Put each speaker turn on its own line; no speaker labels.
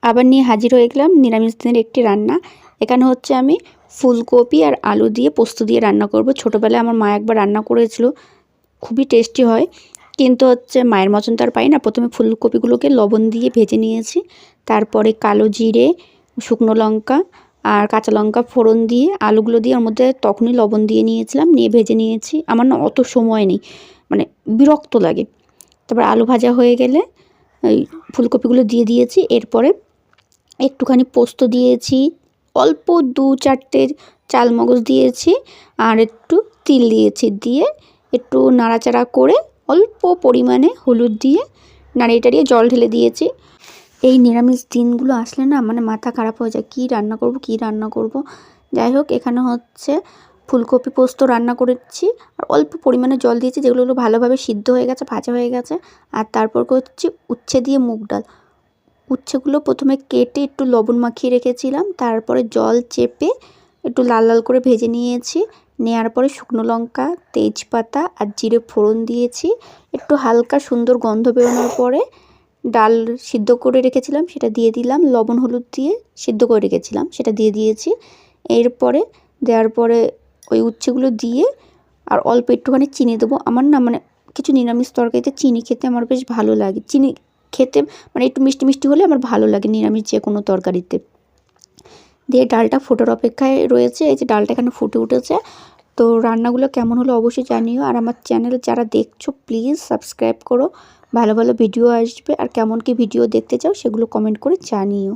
আবার নিয়ে হাজির হয়ে গেলাম নিরামিষ দিনের একটি রান্না। এখানে হচ্ছে আমি ফুলকপি আর আলু দিয়ে পোস্ত দিয়ে রান্না করব। ছোটোবেলায় আমার মা একবার রান্না করেছিল, খুবই টেস্টি হয়, কিন্তু হচ্ছে মায়ের মতন তো আর পাই না। প্রথমে ফুলকপিগুলোকে লবণ দিয়ে ভেজে নিয়েছি, তারপরে কালো জিরে, শুকনো লঙ্কা আর কাঁচা লঙ্কা ফোড়ন দিয়ে আলুগুলো দিয়ে ওর মধ্যে তখনই লবণ দিয়ে নিয়েছিলাম, নিয়ে ভেজে নিয়েছি। আমার না অত সময় নেই, মানে বিরক্ত লাগে। তারপর আলু ভাজা হয়ে গেলে ওই ফুলকপিগুলো দিয়ে দিয়েছি। এরপরে একটুখানি পোস্ত দিয়েছি, অল্প 2-4টে চালমগজ দিয়েছি আর একটু তিল দিয়েছি। দিয়ে একটু নাড়াচাড়া করে অল্প পরিমাণে হলুদ দিয়ে নাড়িয়ে টাড়িয়ে জল ঢেলে দিয়েছি। এই নিরামিষ দিনগুলো আসলে না মানে মাথা খারাপ হয়ে যায়, কী রান্না করব কী রান্না করব। যাই হোক, এখানে হচ্ছে ফুলকপি পোস্ত রান্না করেছি আর অল্প পরিমাণে জল দিয়েছি, যেগুলো ভালোভাবে সিদ্ধ হয়ে গেছে, ভাজা হয়ে গেছে। আর তারপর করছি উচ্ছে দিয়ে মুগ ডাল। উচ্ছেগুলো প্রথমে কেটে একটু লবণ মাখিয়ে রেখেছিলাম, তারপরে জল চেপে একটু লাল লাল করে ভেজে নিয়েছি। নেওয়ার পরে শুকনো লঙ্কা, তেজপাতা আর জিরে ফোড়ন দিয়েছি। একটু হালকা সুন্দর গন্ধ বেরোনোর পরে ডাল সিদ্ধ করে রেখেছিলাম সেটা দিয়ে দিলাম, লবণ হলুদ দিয়ে সিদ্ধ করে রেখেছিলাম সেটা দিয়ে দিয়েছি। এরপরে দেওয়ার পরে ওই উচ্ছেগুলো দিয়ে আর অল্প একটুখানি চিনি দেবো। আমার না মানে কিছু নিরামিষ তরকারিতে চিনি খেতে আমার বেশ ভালো লাগে। চিনি খেতে মানে একটু মিষ্টি মিষ্টি হলে আমার ভালো লাগে নিরামিষ যে কোনো তরকারিতে। দিয়ে ডালটা ফোটার অপেক্ষায় রয়েছে। এই যে ডালটা এখানে ফুটে উঠেছে। তো রান্নাগুলো কেমন হলো অবশ্যই জানিও। আর আমার চ্যানেল যারা দেখছো প্লিজ সাবস্ক্রাইব করো, ভালো ভালো ভিডিও আসবে। আর কেমন কি ভিডিও দেখতে চাও সেগুলো কমেন্ট করে জানিও।